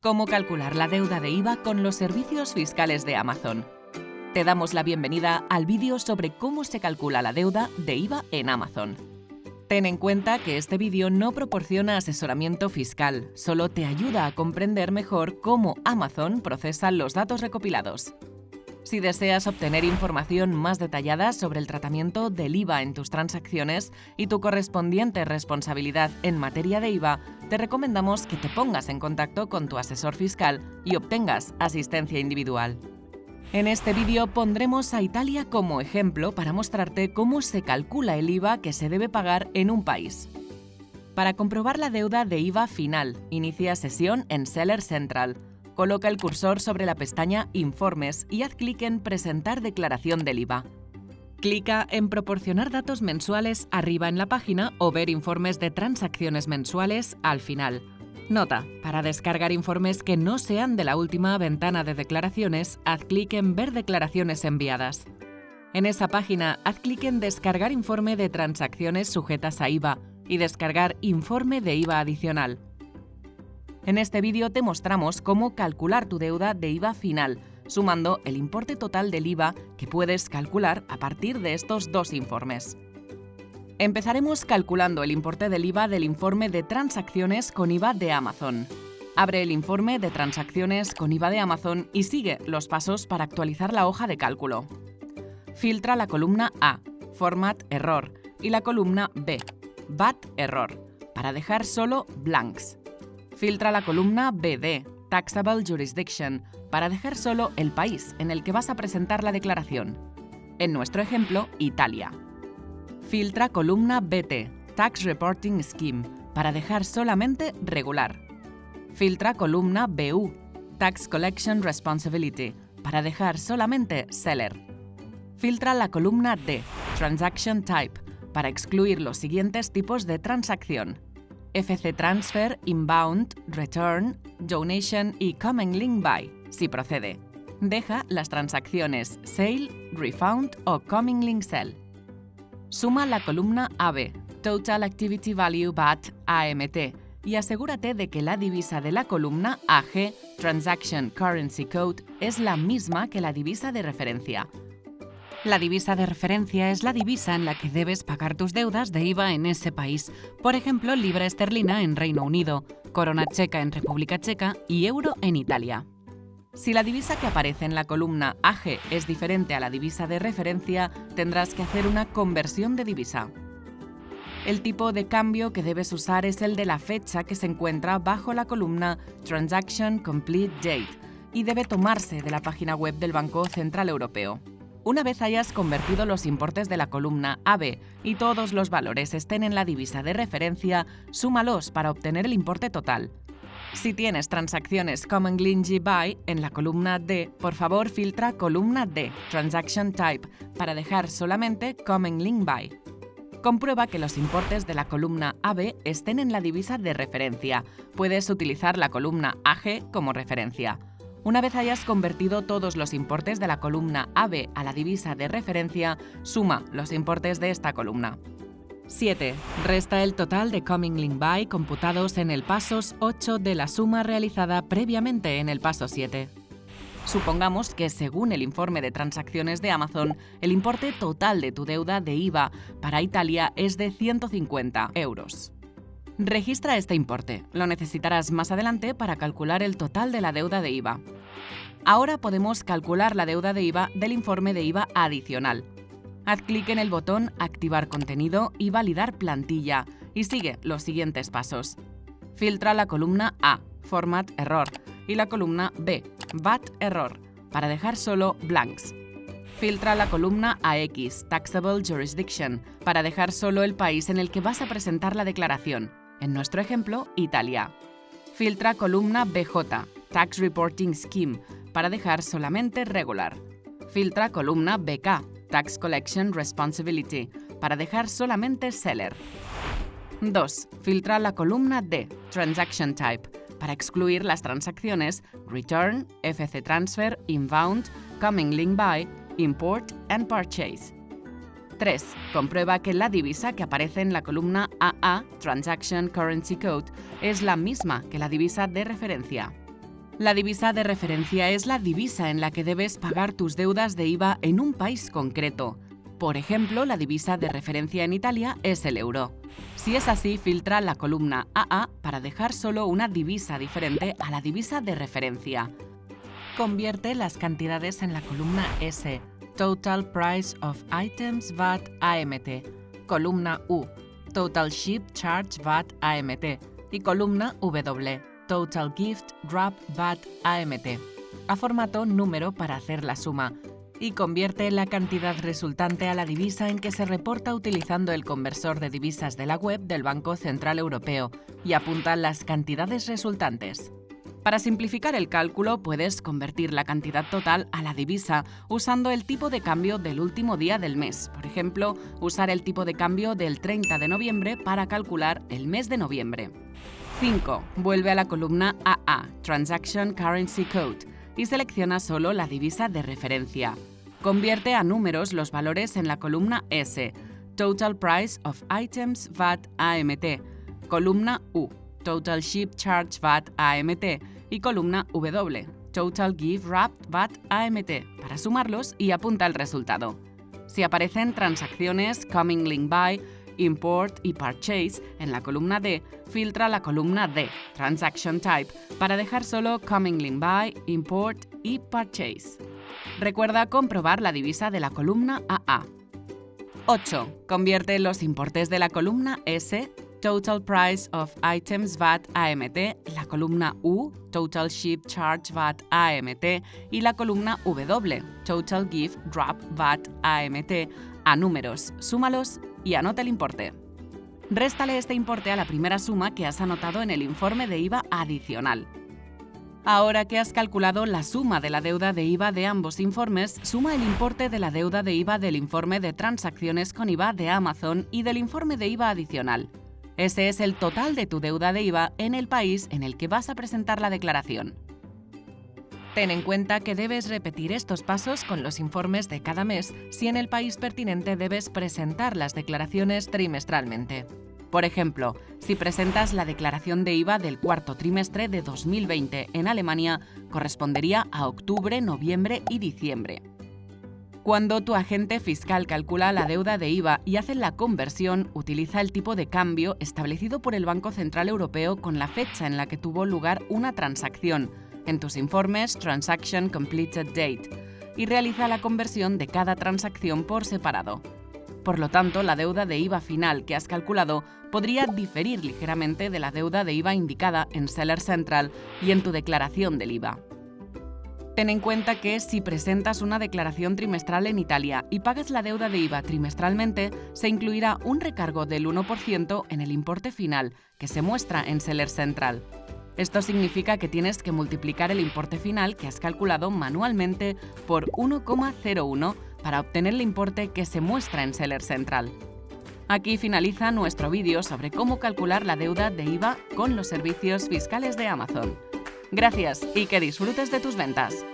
Cómo calcular la deuda de IVA con los servicios fiscales de Amazon. Te damos la bienvenida al vídeo sobre cómo se calcula la deuda de IVA en Amazon. Ten en cuenta que este vídeo no proporciona asesoramiento fiscal, solo te ayuda a comprender mejor cómo Amazon procesa los datos recopilados. Si deseas obtener información más detallada sobre el tratamiento del IVA en tus transacciones y tu correspondiente responsabilidad en materia de IVA, te recomendamos que te pongas en contacto con tu asesor fiscal y obtengas asistencia individual. En este vídeo pondremos a Italia como ejemplo para mostrarte cómo se calcula el IVA que se debe pagar en un país. Para comprobar la deuda de IVA final, inicia sesión en Seller Central. Coloca el cursor sobre la pestaña Informes y haz clic en Presentar declaración del IVA. Clica en Proporcionar datos mensuales arriba en la página o Ver informes de transacciones mensuales al final. Nota: para descargar informes que no sean de la última ventana de declaraciones, haz clic en Ver declaraciones enviadas. En esa página, haz clic en Descargar informe de transacciones sujetas a IVA y Descargar informe de IVA adicional. En este vídeo te mostramos cómo calcular tu deuda de IVA final, sumando el importe total del IVA que puedes calcular a partir de estos dos informes. Empezaremos calculando el importe del IVA del informe de transacciones con IVA de Amazon. Abre el informe de transacciones con IVA de Amazon y sigue los pasos para actualizar la hoja de cálculo. Filtra la columna A, Format Error, y la columna B, VAT Error, para dejar solo blanks. Filtra la columna BD, Taxable Jurisdiction, para dejar solo el país en el que vas a presentar la declaración. En nuestro ejemplo, Italia. Filtra columna BT, Tax Reporting Scheme, para dejar solamente regular. Filtra columna BU, Tax Collection Responsibility, para dejar solamente seller. Filtra la columna D, Transaction Type, para excluir los siguientes tipos de transacción: FC Transfer, Inbound, Return, Donation y Coming Link Buy, si procede. Deja las transacciones Sale, Refund o Coming Link Sell. Suma la columna AB, Total Activity Value VAT AMT, y asegúrate de que la divisa de la columna AG, Transaction Currency Code, es la misma que la divisa de referencia. La divisa de referencia es la divisa en la que debes pagar tus deudas de IVA en ese país, por ejemplo, libra esterlina en Reino Unido, corona checa en República Checa y euro en Italia. Si la divisa que aparece en la columna AG es diferente a la divisa de referencia, tendrás que hacer una conversión de divisa. El tipo de cambio que debes usar es el de la fecha que se encuentra bajo la columna Transaction Complete Date y debe tomarse de la página web del Banco Central Europeo. Una vez hayas convertido los importes de la columna AB y todos los valores estén en la divisa de referencia, súmalos para obtener el importe total. Si tienes transacciones Common Link Buy en la columna D, por favor filtra columna D, Transaction Type, para dejar solamente Common Link Buy. Comprueba que los importes de la columna AB estén en la divisa de referencia. Puedes utilizar la columna AG como referencia. Una vez hayas convertido todos los importes de la columna AB a la divisa de referencia, suma los importes de esta columna. 7. Resta el total de Coming Link Buy computados en el paso 8 de la suma realizada previamente en el paso 7. Supongamos que, según el informe de transacciones de Amazon, el importe total de tu deuda de IVA para Italia es de 150 euros. Registra este importe. Lo necesitarás más adelante para calcular el total de la deuda de IVA. Ahora podemos calcular la deuda de IVA del informe de IVA adicional. Haz clic en el botón Activar contenido y Validar plantilla y sigue los siguientes pasos. Filtra la columna A, Format Error, y la columna B, VAT Error, para dejar solo blanks. Filtra la columna AX, Taxable Jurisdiction, para dejar solo el país en el que vas a presentar la declaración. En nuestro ejemplo, Italia. Filtra columna BJ, Tax Reporting Scheme, para dejar solamente regular. Filtra columna BK, Tax Collection Responsibility, para dejar solamente seller. 2. Filtra la columna D, Transaction Type, para excluir las transacciones Return, FC Transfer, Inbound, Coming Link Buy, Import and Purchase. 3. Comprueba que la divisa que aparece en la columna AA, Transaction Currency Code, es la misma que la divisa de referencia. La divisa de referencia es la divisa en la que debes pagar tus deudas de IVA en un país concreto. Por ejemplo, la divisa de referencia en Italia es el euro. Si es así, filtra la columna AA para dejar solo una divisa diferente a la divisa de referencia. Convierte las cantidades en la columna S, Total Price of Items VAT AMT, columna U, Total Ship Charge VAT AMT y columna W, Total Gift Wrap VAT AMT, a formato número para hacer la suma, y convierte la cantidad resultante a la divisa en que se reporta utilizando el conversor de divisas de la web del Banco Central Europeo y apunta las cantidades resultantes. Para simplificar el cálculo, puedes convertir la cantidad total a la divisa usando el tipo de cambio del último día del mes. Por ejemplo, usar el tipo de cambio del 30 de noviembre para calcular el mes de noviembre. 5. Vuelve a la columna AA, Transaction Currency Code, y selecciona solo la divisa de referencia. Convierte a números los valores en la columna S, Total Price of Items VAT AMT, columna U, Total Ship Charge VAT AMT y columna W, Total Gift Wrap VAT AMT, para sumarlos y apunta el resultado. Si aparecen transacciones Coming Link By, Import y Purchase en la columna D, filtra la columna D, Transaction Type, para dejar solo Coming Link By, Import y Purchase. Recuerda comprobar la divisa de la columna AA. 8. Convierte los importes de la columna S, Total Price of Items VAT AMT, la columna U, Total Ship Charge VAT AMT y la columna W, Total Gift Wrap VAT AMT, a números, súmalos y anota el importe. Réstale este importe a la primera suma que has anotado en el informe de IVA adicional. Ahora que has calculado la suma de la deuda de IVA de ambos informes, suma el importe de la deuda de IVA del informe de transacciones con IVA de Amazon y del informe de IVA adicional. Ese es el total de tu deuda de IVA en el país en el que vas a presentar la declaración. Ten en cuenta que debes repetir estos pasos con los informes de cada mes si en el país pertinente debes presentar las declaraciones trimestralmente. Por ejemplo, si presentas la declaración de IVA del cuarto trimestre de 2020 en Alemania, correspondería a octubre, noviembre y diciembre. Cuando tu agente fiscal calcula la deuda de IVA y hace la conversión, utiliza el tipo de cambio establecido por el Banco Central Europeo con la fecha en la que tuvo lugar una transacción, en tus informes Transaction Completed Date, y realiza la conversión de cada transacción por separado. Por lo tanto, la deuda de IVA final que has calculado podría diferir ligeramente de la deuda de IVA indicada en Seller Central y en tu declaración del IVA. Ten en cuenta que si presentas una declaración trimestral en Italia y pagas la deuda de IVA trimestralmente, se incluirá un recargo del 1% en el importe final que se muestra en Seller Central. Esto significa que tienes que multiplicar el importe final que has calculado manualmente por 1,01 para obtener el importe que se muestra en Seller Central. Aquí finaliza nuestro vídeo sobre cómo calcular la deuda de IVA con los servicios fiscales de Amazon. Gracias y que disfrutes de tus ventas.